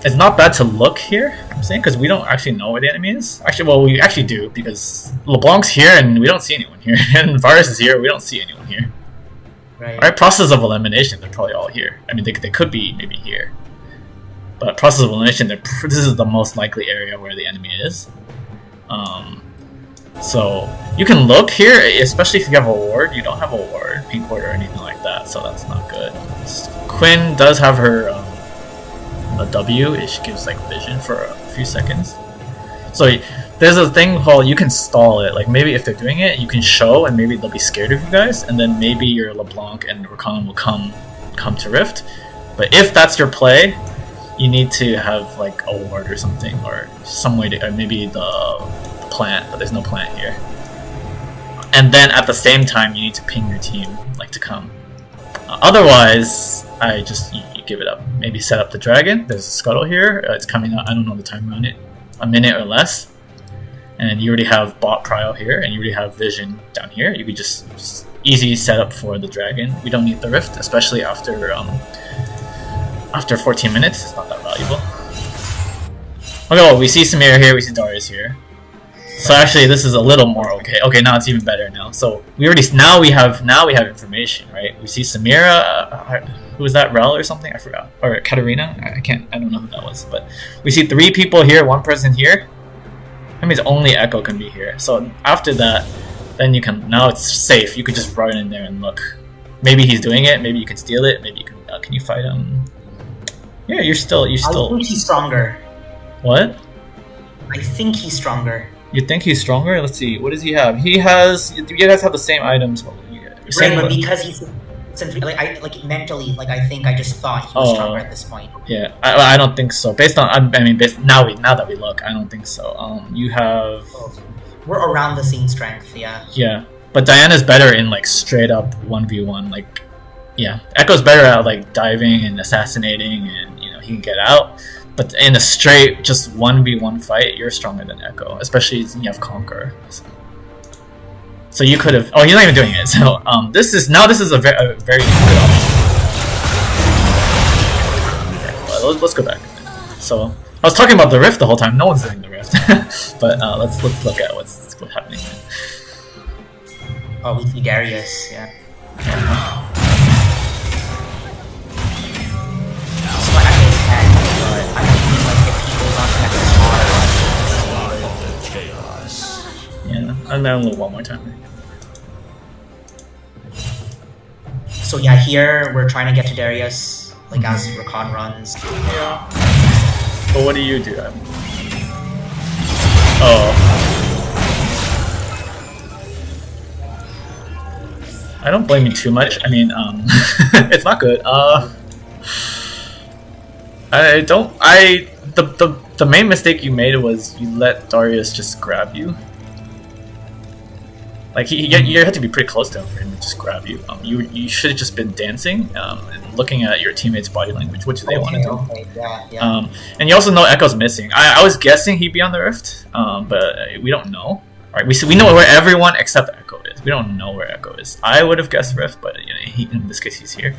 A: it's not bad to look here. I'm saying because we don't actually know where the enemy is. Actually, well, we actually do because LeBlanc's here and we don't see anyone here, and Varus is here. We don't see anyone here.
B: Right.
A: Alright, process of elimination. They're probably all here. I mean, they could be maybe here, but process of elimination. This is the most likely area where the enemy is. So you can look here, especially if you have a ward. You don't have a ward, pink ward, or anything like that, so that's not good. Quinn does have her a W. She gives like vision for a few seconds. So there's a thing called you can stall it. Like maybe if they're doing it, you can show, and maybe they'll be scared of you guys, and then maybe your LeBlanc and Rakan will come to Rift. But if that's your play, you need to have like a ward or something, or some way to, or maybe the plant, but there's no plant here. And then at the same time, you need to ping your team like to come. Otherwise, you give it up. Maybe set up the dragon. There's a scuttle here. It's coming out. I don't know the time on it. A minute or less. And you already have bot prio here, and you already have vision down here. You could just easy setup for the dragon. We don't need the rift, especially after 14 minutes. It's not that valuable. Okay, well, we see Samira here. We see Darius here. So actually, this is a little more okay. Okay, now it's even better now. So we already now we have information, right? We see Samira. Who was that? Rel or something? I forgot. Or Katarina? I don't know who that was. But we see 3 people here, 1 person here. That means only Echo can be here. So after that, then you can. Now it's safe. You could just run in there and look. Maybe he's doing it. Maybe you can steal it. Maybe you can. Can you fight him? Yeah, you're still.
B: I think he's stronger.
A: What?
B: I think he's stronger.
A: You think he's stronger? Let's see. What does he have? He has. You guys have the same items.
B: Right, but because he's like mentally, like I think I just thought he was stronger at this point.
A: Yeah, I don't think so. Based on now that we look, I don't think so. You have.
B: We're around the same strength. Yeah.
A: Yeah, but Diana's better in like straight up 1v1. Like, yeah, Echo's better at like diving and assassinating, and he can get out. But in a straight, just 1v1 fight, you're stronger than Echo, especially you have Conqueror. So you could have. Oh, he's not even doing it. So this is a very good option. Okay, well, let's go back. So I was talking about the rift the whole time. No one's doing the rift, but let's look at what's happening.
B: Oh, we see Darius. Yeah.
A: Yeah, I'm gonna look one more time.
B: So yeah, here we're trying to get to Darius, like as Rakan runs.
A: Yeah. But what do you do? Oh. I don't blame you too much. I mean, it's not good. The main mistake you made was you let Darius just grab you. Like you had to be pretty close to him for him to just grab you. You should have just been dancing and looking at your teammates' body language, which they want to do.
B: Okay, yeah.
A: And you also know Echo's missing. I was guessing he'd be on the rift, but we don't know. Right? We know where everyone except Echo is. We don't know where Echo is. I would have guessed Rift, but you know, in this case he's here.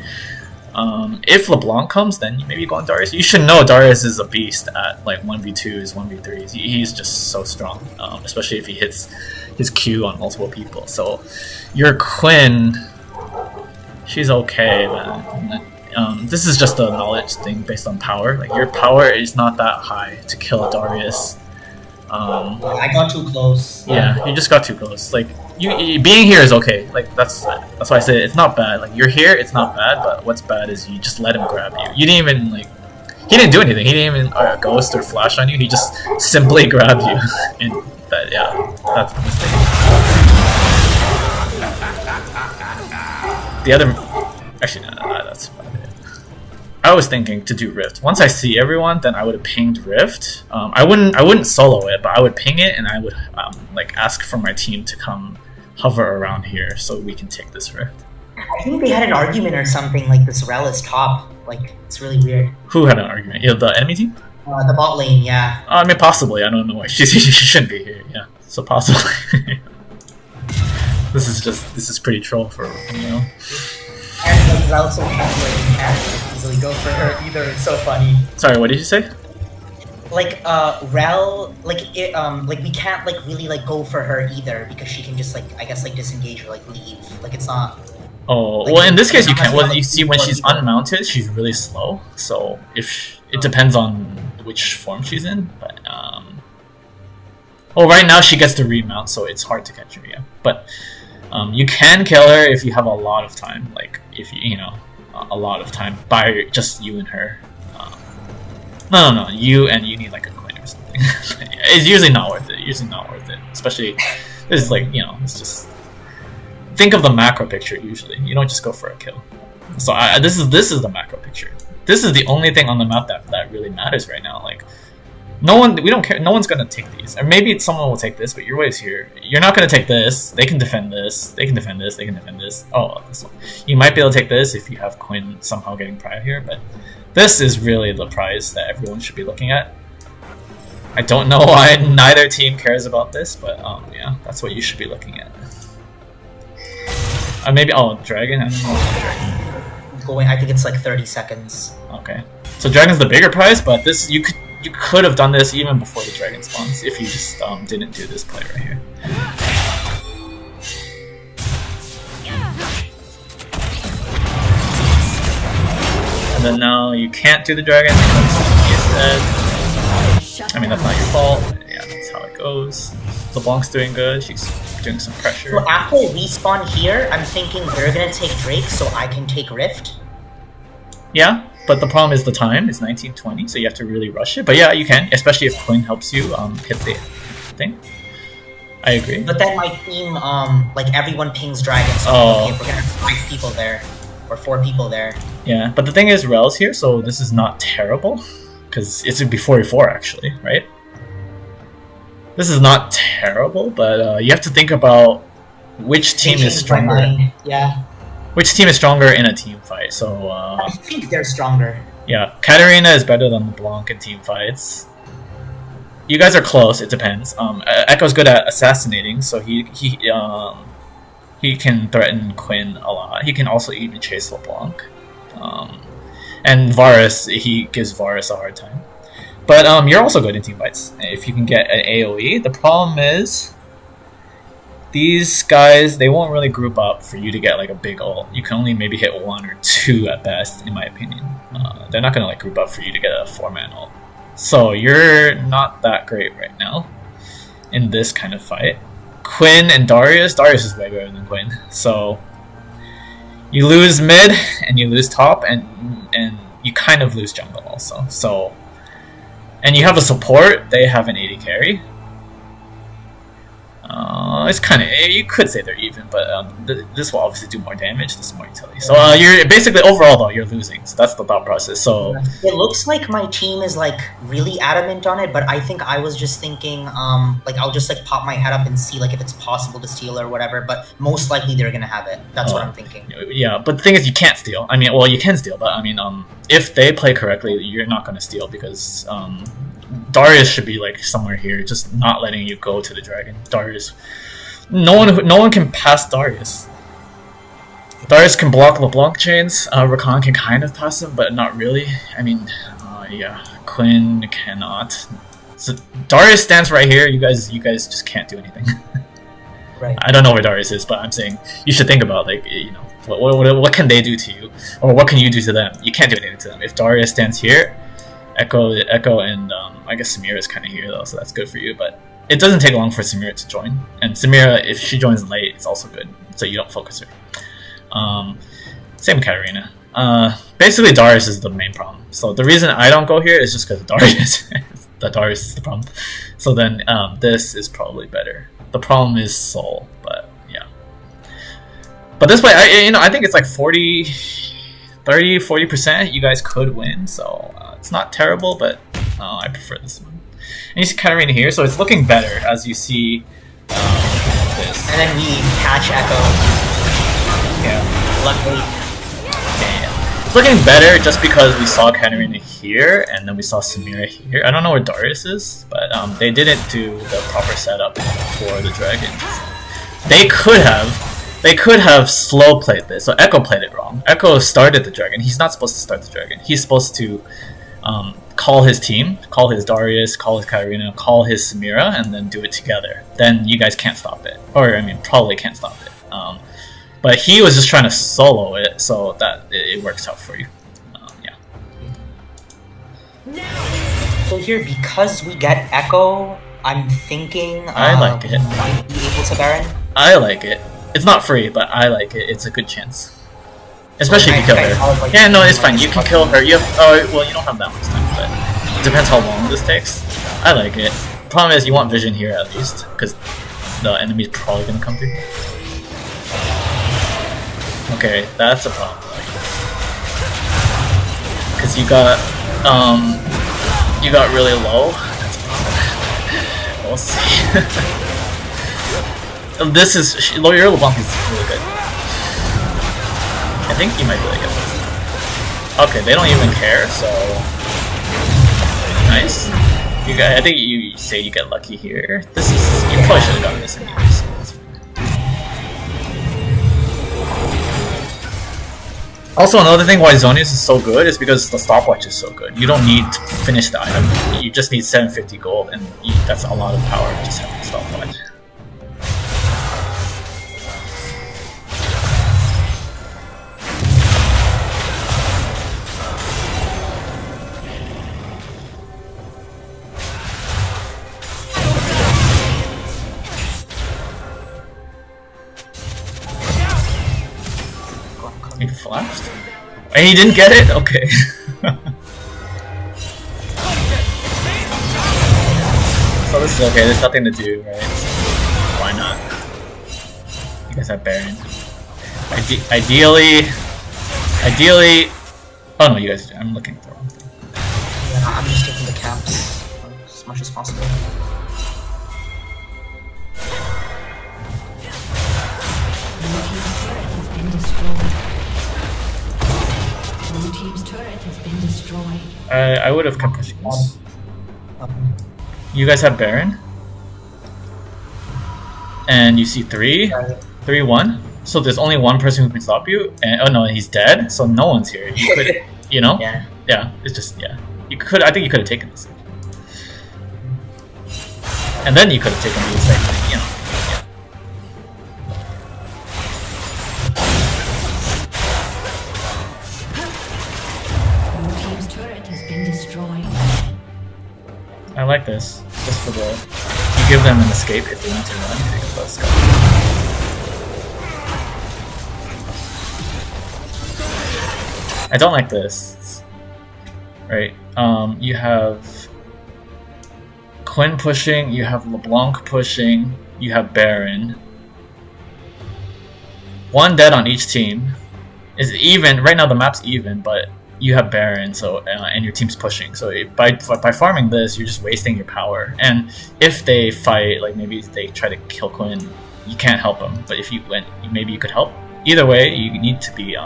A: If LeBlanc comes, then maybe you go on Darius. You should know Darius is a beast at like 1v2s, 1v3s. He's just so strong, especially if he hits his Q on multiple people. So your Quinn, she's okay, man. This is just a knowledge thing based on power. Like your power is not that high to kill Darius.
B: I got too close.
A: Yeah, you just got too close. Like you being here is okay. Like that's why I say it's not bad. Like you're here, it's not bad. But what's bad is you just let him grab you. You didn't even like. He didn't do anything. He didn't even ghost or flash on you. He just simply grabbed you. And that, yeah, that's the mistake. The other, actually, no, that's fine. I was thinking to do Rift. Once I see everyone, then I would have pinged Rift. I wouldn't solo it, but I would ping it, and I would like ask for my team to come hover around here so we can take this Rift.
B: I think they had an argument or something. Like this Rel is top. Like it's really weird.
A: Who had an argument? Yeah, the enemy team?
B: The bot lane, yeah.
A: I mean, possibly. I don't know why she shouldn't be here. Yeah, so possibly. This is pretty troll for you know.
B: And like Rel so can't easily go for her either. It's so funny.
A: Sorry, what did you say?
B: Like Rel, like we can't like really like go for her either because she can just like I guess like disengage or like leave. Like it's not.
A: Oh
B: like,
A: well, in this case you can. Well, you see when she's unmounted, she's really slow. So if it depends on which form she's in, but well, right now she gets to remount, so it's hard to catch her. Yeah, but you can kill her if you have a lot of time. Like if you know a lot of time by just you and her. No, you need like a Quinn or something. It's usually not worth it. Especially this is like it's just. Think of the macro picture. Usually, you don't just go for a kill. So this is the macro picture. This is the only thing on the map that really matters right now. Like, we don't care. No one's gonna take these, or maybe someone will take this. But your way's here. You're not gonna take this. They can defend this. They can defend this. They can defend this. Oh, this one. You might be able to take this if you have Quinn somehow getting prior here. But this is really the prize that everyone should be looking at. I don't know why neither team cares about this, but yeah, that's what you should be looking at. Maybe Dragon. I don't know Dragon.
B: I think it's like 30 seconds.
A: Okay, so Dragon's the bigger prize, but this you could have done this even before the Dragon spawns if you just didn't do this play right here. And then now you can't do the Dragon because he is dead. I mean that's not your fault. But yeah, that's how it goes. LeBlanc's doing good. She's doing some pressure.
B: So after I respawn here, I'm thinking they're gonna take Drake, so I can take Rift.
A: Yeah, but the problem is the time is 19:20, so you have to really rush it. But yeah, you can, especially if Quinn helps you hit the thing. I agree.
B: But then my team, like everyone pings Dragon, so okay, we're gonna have 5 people there, or 4 people there.
A: Yeah, but the thing is, Rel's here, so this is not terrible, because it's before 4 actually, right? This is not terrible, but you have to think about which team is stronger.
B: Yeah.
A: Which team is stronger in a team fight? So
B: I think they're stronger.
A: Yeah, Katarina is better than LeBlanc in team fights. You guys are close. It depends. Echo's good at assassinating, so he can threaten Quinn a lot. He can also even chase LeBlanc. And Varus, he gives Varus a hard time. But you're also good in team fights if you can get an AoE. The problem is these guys, they won't really group up for you to get like a big ult. You can only maybe hit 1 or 2 at best, in my opinion. They're not gonna like group up for you to get a 4-man ult. So you're not that great right now in this kind of fight. Quinn and Darius is way better than Quinn. So you lose mid and you lose top, and you kind of lose jungle also. So. And you have a support, they have an 80 carry. It's kind of, you could say they're even, but this will obviously do more damage, this is more utility. So you're basically, overall though, you're losing, so that's the thought process. So
B: it looks like my team is like really adamant on it, but I think I was just thinking, like I'll just like pop my head up and see like if it's possible to steal or whatever, but most likely they're gonna have it. That's what I'm thinking.
A: Yeah, but the thing is you can't steal. I mean, well, you can steal, but I mean, if they play correctly, you're not gonna steal because Darius should be like somewhere here, just not letting you go to the Dragon. Darius No one can pass Darius. Darius can block LeBlanc chains. Rakan can kind of pass him, but not really. I mean, yeah, Quinn cannot. So Darius stands right here. You guys just can't do anything.
B: Right.
A: I don't know where Darius is, but I'm saying you should think about, like, you know, what can they do to you, or what can you do to them? You can't do anything to them. If Darius stands here, Echo, and I guess Samira is kind of here though, so that's good for you. But it doesn't take long for Samira to join, and Samira, if she joins late, it's also good, so you don't focus her. Same with Katarina. Basically, Darius is the main problem. So the reason I don't go here is just because Darius. That Darius is the problem. So then this is probably better. The problem is Soul, but yeah. But this way, I think it's like 40% you guys could win, so it's not terrible, but I prefer this one. And you see Katarina here, so it's looking better as you see this.
B: And then we catch Echo.
A: Yeah.
B: Luckily.
A: Yeah. It's looking better just because we saw Katarina here, and then we saw Samira here. I don't know where Darius is, but they didn't do the proper setup for the dragons. They could have slow played this. So Echo played it wrong. Echo started the dragon. He's not supposed to start the dragon. He's supposed to call his team, call his Darius, call his Katarina, call his Samira, and then do it together. Then you guys can't stop it. Or, I mean, probably can't stop it. But he was just trying to solo it, so that it works out for you. Yeah.
B: So here, because we get Echo, I'm thinking
A: I like it.
B: we might be able to Baron.
A: I like it. It's not free, but I like it. It's a good chance. Especially if you kill her. Yeah, no, it's fine. You can kill her. You have, well, you don't have that much time, but it depends how long this takes. I like it. Problem is, you want vision here at least, because the enemy's probably gonna come through. Okay, that's a problem. Because you got really low. That's a problem. We'll see. This is your LeBlanc is really good. I think you might be able to get this. Okay, they don't even care, so nice. You guys, I think you say you get lucky here. This is you probably should have gotten this anyways. So that's fine. Also, another thing why Zonius is so good is because the stopwatch is so good. You don't need to finish the item. You just need 750 gold, and that's a lot of power just having a stopwatch. He flashed? And he didn't get it? Okay. So this is okay, there's nothing to do, right? So why not? You guys have Baron. Ideally... Oh no, you guys do. I'm looking at the wrong thing.
B: Yeah, I'm just taking the camps as much as possible.
C: Blue team's turret has been destroyed.
A: I would have kept pushing this. You guys have Baron? And you see 3-1. So there's only one person who can stop you. And oh no, he's dead. So no one's here. You could, you know?
B: Yeah.
A: It's just You could. I think you could have taken this. And then you could have taken these, like, you know. I like this, just for the... You give them an escape if they need to run. Let's go. I don't like this. Right, you have... Quinn pushing, you have LeBlanc pushing, you have Baron. One dead on each team. Is even, right now the map's even, but... You have Baron, so and your team's pushing. So by farming this, you're just wasting your power. And if they fight, like maybe they try to kill Quinn, you can't help them. But if you went, maybe you could help. Either way, you need to be.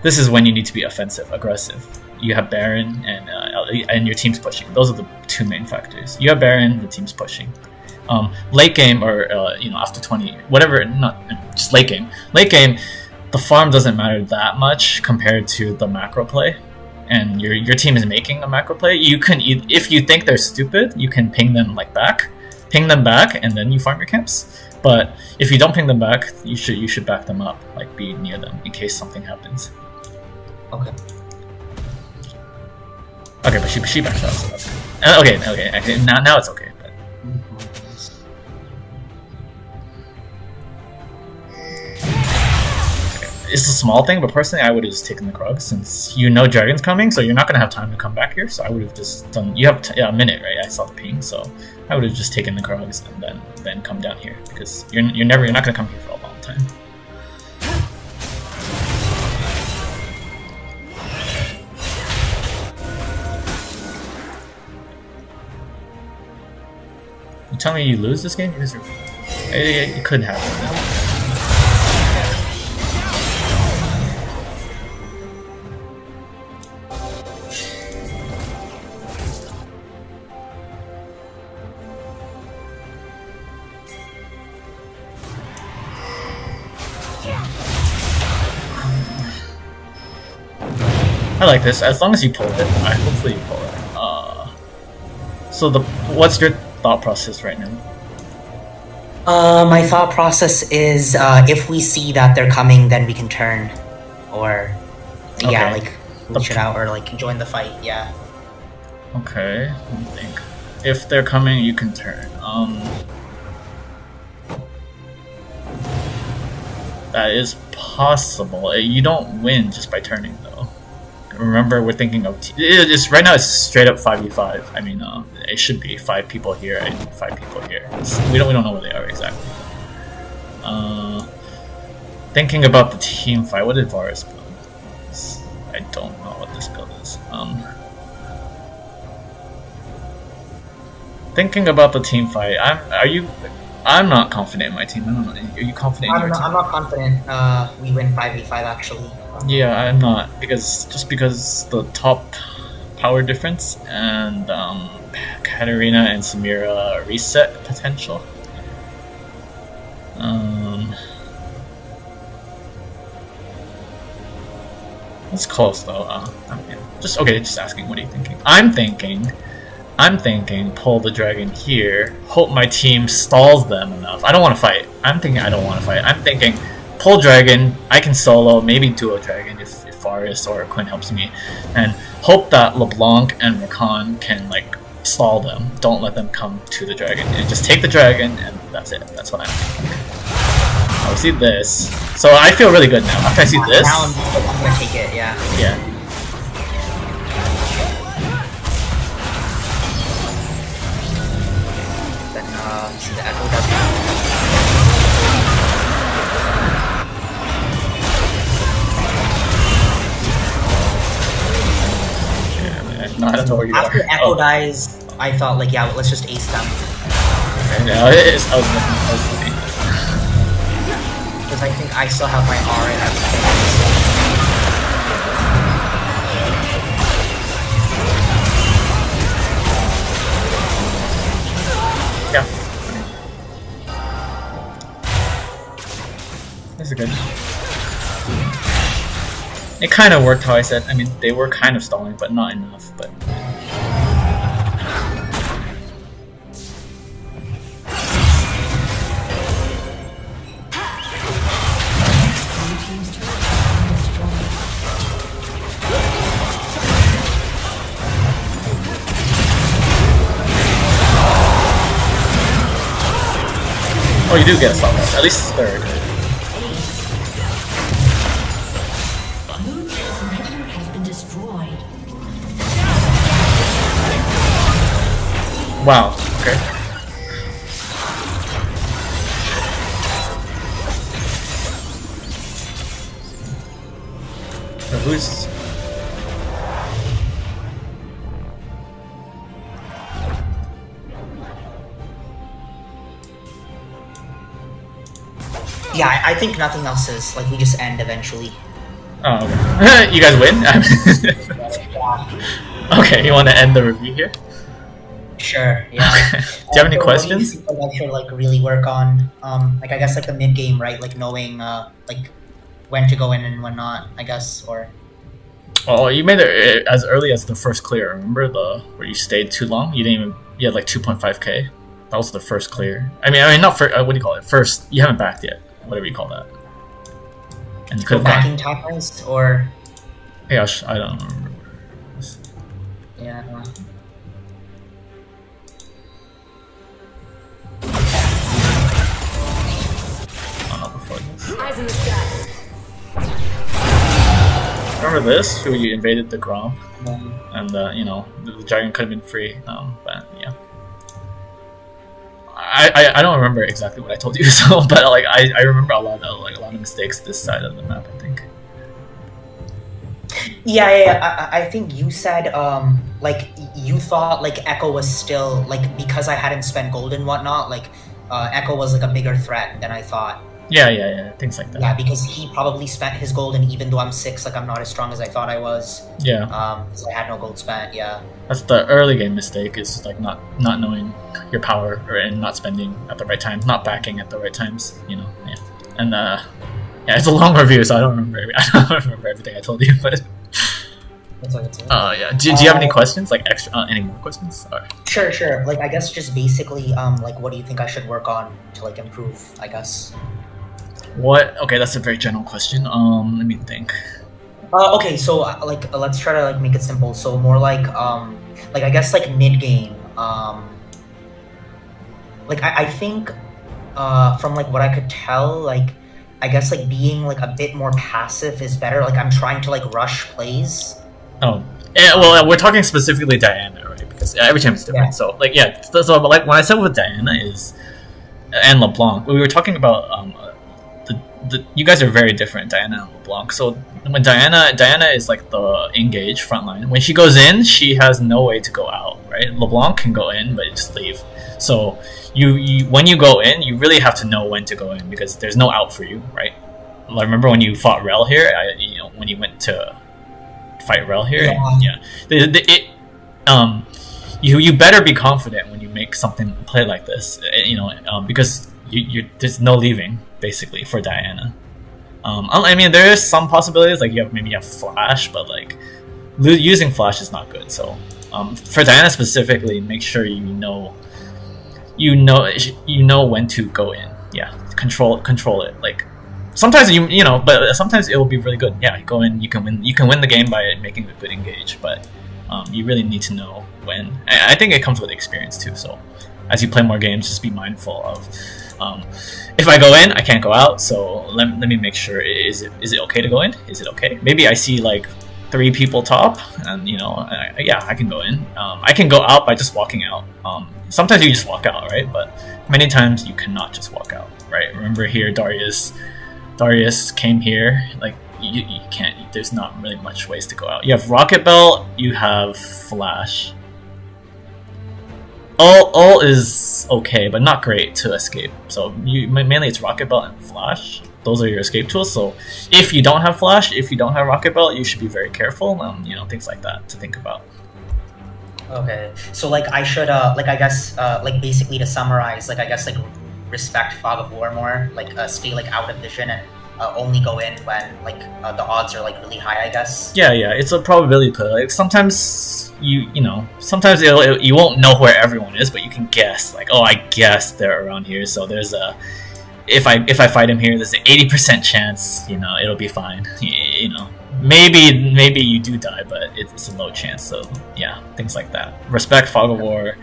A: This is when you need to be offensive, aggressive. You have Baron and your team's pushing. Those are the two main factors. You have Baron, the team's pushing. Late game or after 20, whatever, not just late game. Late game, the farm doesn't matter that much compared to the macro play, and your team is making a macro play. You can if you think they're stupid, you can ping them back, and then you farm your camps. But if you don't ping them back, you should back them up, like be near them in case something happens.
B: Okay.
A: Okay, but she backs out, so that's good. Okay. Now it's okay. But... Okay. It's a small thing, but personally, I would have just taken the Krug since you know Dragon's coming, so you're not gonna have time to come back here. So I would have just done. You have a minute, right? I saw the ping, so I would have just taken the Krugs and then come down here because you're not gonna come here for a long time. You tell me you lose this game? Because it could happen. I like this. As long as you pull it, hopefully you pull it. So what's your thought process right now?
B: My thought process is if we see that they're coming, then we can turn, or yeah,
A: Okay.
B: like push it out or like join the fight. Yeah.
A: Okay, let me think. If they're coming, you can turn. That is possible. You don't win just by turning, though. Remember, we're thinking of right now. It's straight up 5v5. I mean, it should be 5 people here and 5 people here. We don't know where they are exactly. Thinking about the team fight. What did Varus build? I don't know what this build is. Thinking about the team fight. I'm not confident in my team. I don't know. Are you confident in your team?
B: I'm not confident. We win 5v5 actually.
A: Yeah, I'm not because the top power difference and Katarina and Samira reset potential. It's close though. Just asking. What are you thinking? I'm thinking pull the dragon here. Hope my team stalls them enough. I don't want to fight. I'm thinking pull dragon. I can solo, maybe duo dragon if Varus or Quinn helps me, and hope that LeBlanc and Rakan can like stall them. Don't let them come to the dragon, and just take the dragon, and that's it. That's what I'm thinking. I see this, so I feel really good now. After I see this,
B: Now I'm gonna take it. Yeah.
A: yeah.
B: Then see the echo does.
A: I don't know where you
B: After
A: are.
B: Echo dies, I thought like, yeah, let's just ace them.
A: Okay, no, it is. I was looking.
B: Because I think I still have my R and everything.
A: Yeah. This is good. It kind of worked how I said. I mean, they were kind of stalling, but not enough. But oh, you do get a stop loss. At least third.
C: Blue team's inhibitor has been destroyed.
A: Wow. Okay. So who's?
B: Yeah, I think nothing else is like we just end eventually.
A: Oh, okay. You guys win?
B: Yeah.
A: Okay, you want to end the review here?
B: Sure. Yeah.
A: Do you have any
B: So what do you
A: questions?
B: think I should like really work on? Like I guess like the mid game, right? Like knowing like when to go in and when not. I guess or.
A: Oh, you made it as early as the first clear. Remember the where you stayed too long? You didn't even. You had like 2.5k. That was the first clear. I mean, not for what do you call it? First, you haven't backed yet. Whatever you call that. And you could have
B: Backing tappers or.
A: Yeah, I don't remember.
B: Yeah.
A: Before this.
C: Eyes in the sky.
A: Remember this? Where you invaded the Grom,
B: Um,
A: and you know the dragon could have been free. But yeah. I don't remember exactly what I told you, so but like I remember a lot of mistakes this side of the map. I think.
B: Yeah. I think you said like you thought like Echo was still like because I hadn't spent gold and whatnot like Echo was like a bigger threat than I thought.
A: Yeah, things like that.
B: Yeah, because he probably spent his gold, and even though I'm 6, like I'm not as strong as I thought I was.
A: Yeah,
B: Because I had no gold spent. Yeah.
A: that's the early game mistake. Is like not knowing your power and not spending at the right time, not backing at the right times. You know, yeah, and yeah, it's a long review, so I don't remember. I don't remember everything I told you, but.
B: That's all.
A: Yeah. Do you have any questions? Like extra? Any more questions? Or...
B: Sure. Like I guess just basically, like what do you think I should work on to like improve? I guess.
A: What? Okay, that's a very general question. Let me think.
B: Okay, so like let's try to like make it simple. So more like I guess like mid game. Like I think from like what I could tell, like I guess like being like a bit more passive is better. Like I'm trying to like rush plays.
A: Oh, yeah, well, we're talking specifically Diana, right? Because every time it's different.
B: Yeah.
A: So, like, yeah. So, like, when I said with Diana is and LeBlanc, we were talking about you guys are very different, Diana and LeBlanc. So when Diana is like the engage frontline. When she goes in, she has no way to go out, right? LeBlanc can go in, but just leave. So you when you go in, you really have to know when to go in because there's no out for you, right? Like, remember when you fought Rel here? When you went to fight Rel here, you better be confident when you make something play like this, because there's no leaving basically for Diana. I mean, there is some possibilities like you have flash, but like using flash is not good. So for Diana specifically, make sure you know when to go in. Yeah, control it. Like sometimes but sometimes it will be really good. Yeah, go in, you can win the game by making a good engage, but you really need to know when. I think it comes with experience too. So as you play more games, just be mindful of if I go in, I can't go out. So let me make sure is it okay to go in? Is it okay? Maybe I see like 3 people top, and I can go in. I can go out by just walking out. Sometimes you just walk out, right? But many times you cannot just walk out, right? Remember here, Darius came here. Like you can't. There's not really much ways to go out. You have Rocket Belt. You have Flash. All is okay, but not great to escape. So mainly it's Rocket Belt and Flash. Those are your escape tools. So if you don't have Flash, if you don't have Rocket Belt, you should be very careful. Things like that to think about.
B: Okay, so like I should like I guess like basically to summarize, like I guess like respect Fog of War more, like stay like out of vision and only go in when like the odds are like really high, I guess.
A: Yeah, it's a probability play. Like sometimes sometimes you won't know where everyone is, but you can guess. Like, oh, I guess they're around here. So there's if I fight him here, there's an 80% chance. It'll be fine. Maybe you do die, but it's a low chance. So yeah, things like that. Respect Fog of War.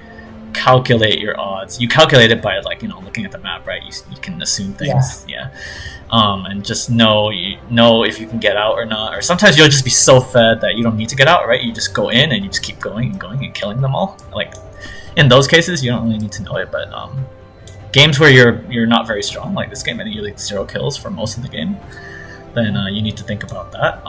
A: Calculate your odds. You calculate it by looking at the map, right? You can assume things. Yeah. And just know if you can get out or not. Or sometimes you'll just be so fed that you don't need to get out, right? You just go in and you just keep going and killing them all. Like in those cases, you don't really need to know it. But games where you're not very strong, like this game, and you like 0 kills for most of the game, then you need to think about that.